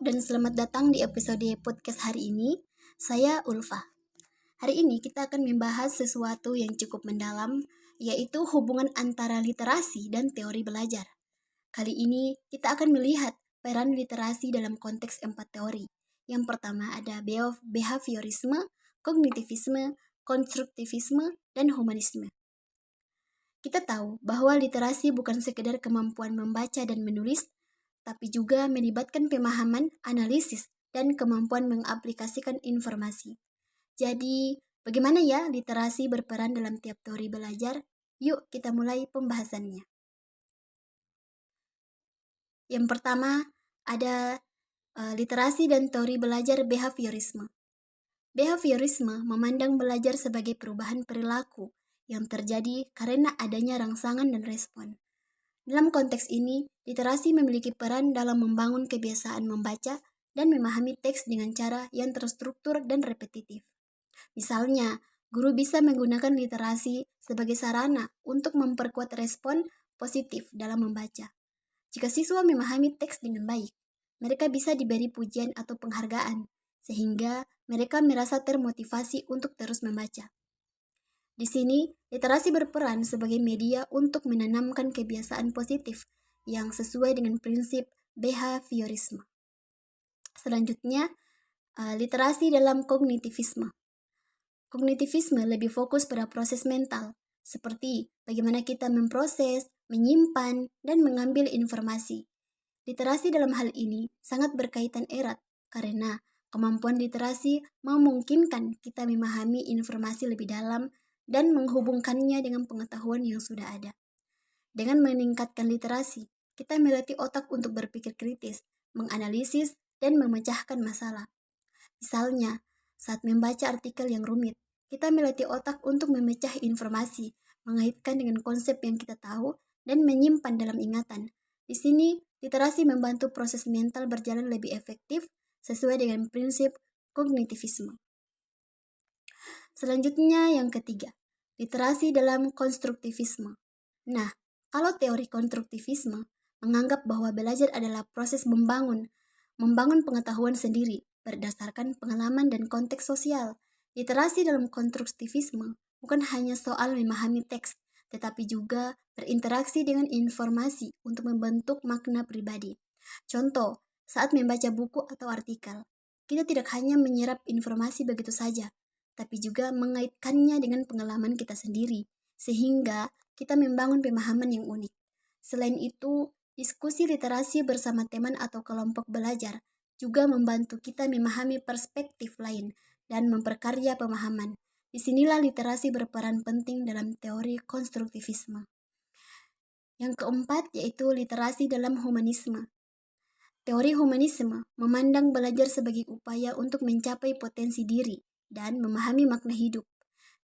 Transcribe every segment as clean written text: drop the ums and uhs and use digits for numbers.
dan selamat datang di episode podcast hari ini. Saya Ulfa. Hari ini kita akan membahas sesuatu yang cukup mendalam, yaitu hubungan antara literasi dan teori belajar. Kali ini kita akan melihat peran literasi dalam konteks 4 teori. Yang pertama ada behaviorisme, kognitivisme, konstruktivisme, dan humanisme. Kita tahu bahwa literasi bukan sekedar kemampuan membaca dan menulis, tapi juga melibatkan pemahaman, analisis, dan kemampuan mengaplikasikan informasi. Jadi, bagaimana ya literasi berperan dalam tiap teori belajar? Yuk kita mulai pembahasannya. Yang pertama, ada literasi dan teori belajar behaviorisme. Behaviorisme memandang belajar sebagai perubahan perilaku yang terjadi karena adanya rangsangan dan respon. Dalam konteks ini, literasi memiliki peran dalam membangun kebiasaan membaca dan memahami teks dengan cara yang terstruktur dan repetitif. Misalnya, guru bisa menggunakan literasi sebagai sarana untuk memperkuat respon positif dalam membaca. Jika siswa memahami teks dengan baik, mereka bisa diberi pujian atau penghargaan, sehingga mereka merasa termotivasi untuk terus membaca. Di sini, literasi berperan sebagai media untuk menanamkan kebiasaan positif yang sesuai dengan prinsip behaviorisme. Selanjutnya, literasi dalam kognitivisme. Kognitivisme lebih fokus pada proses mental, seperti bagaimana kita memproses, menyimpan, dan mengambil informasi. Literasi dalam hal ini sangat berkaitan erat karena kemampuan literasi memungkinkan kita memahami informasi lebih dalam dan menghubungkannya dengan pengetahuan yang sudah ada. Dengan meningkatkan literasi, kita melatih otak untuk berpikir kritis, menganalisis, dan memecahkan masalah. Misalnya, saat membaca artikel yang rumit, kita melatih otak untuk memecah informasi, mengaitkan dengan konsep yang kita tahu, dan menyimpan dalam ingatan. Di sini, literasi membantu proses mental berjalan lebih efektif sesuai dengan prinsip kognitivisme. Selanjutnya yang ketiga, literasi dalam konstruktivisme. Nah, kalau teori konstruktivisme menganggap bahwa belajar adalah proses membangun pengetahuan sendiri berdasarkan pengalaman dan konteks sosial. Literasi dalam konstruktivisme bukan hanya soal memahami teks, tetapi juga berinteraksi dengan informasi untuk membentuk makna pribadi. Contoh, saat membaca buku atau artikel, kita tidak hanya menyerap informasi begitu saja, tapi juga mengaitkannya dengan pengalaman kita sendiri, sehingga kita membangun pemahaman yang unik. Selain itu, diskusi literasi bersama teman atau kelompok belajar juga membantu kita memahami perspektif lain dan memperkarya pemahaman. Disinilah literasi berperan penting dalam teori konstruktivisme. Yang keempat yaitu literasi dalam humanisme. Teori humanisme memandang belajar sebagai upaya untuk mencapai potensi diri dan memahami makna hidup.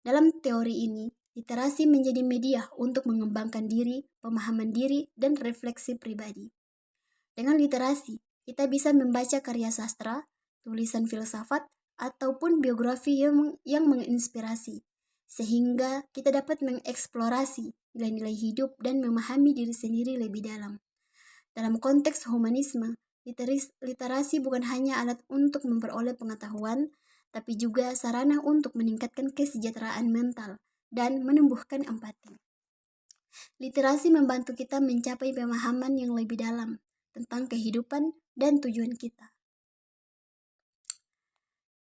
Dalam teori ini, literasi menjadi media untuk mengembangkan diri, pemahaman diri, dan refleksi pribadi. Dengan literasi, kita bisa membaca karya sastra, tulisan filsafat, ataupun biografi yang menginspirasi, sehingga kita dapat mengeksplorasi nilai-nilai hidup dan memahami diri sendiri lebih dalam. Dalam konteks humanisme, literasi bukan hanya alat untuk memperoleh pengetahuan, tapi juga sarana untuk meningkatkan kesejahteraan mental dan menumbuhkan empati. Literasi membantu kita mencapai pemahaman yang lebih dalam tentang kehidupan dan tujuan kita.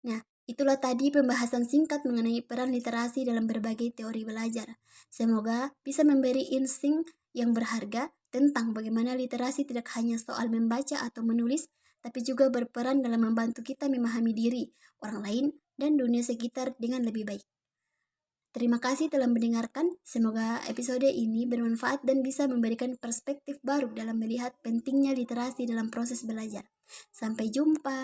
Nah, itulah tadi pembahasan singkat mengenai peran literasi dalam berbagai teori belajar. Semoga bisa memberi insting yang berharga tentang bagaimana literasi tidak hanya soal membaca atau menulis, tapi juga berperan dalam membantu kita memahami diri, orang lain, dan dunia sekitar dengan lebih baik. Terima kasih telah mendengarkan. Semoga episode ini bermanfaat dan bisa memberikan perspektif baru dalam melihat pentingnya literasi dalam proses belajar. Sampai jumpa.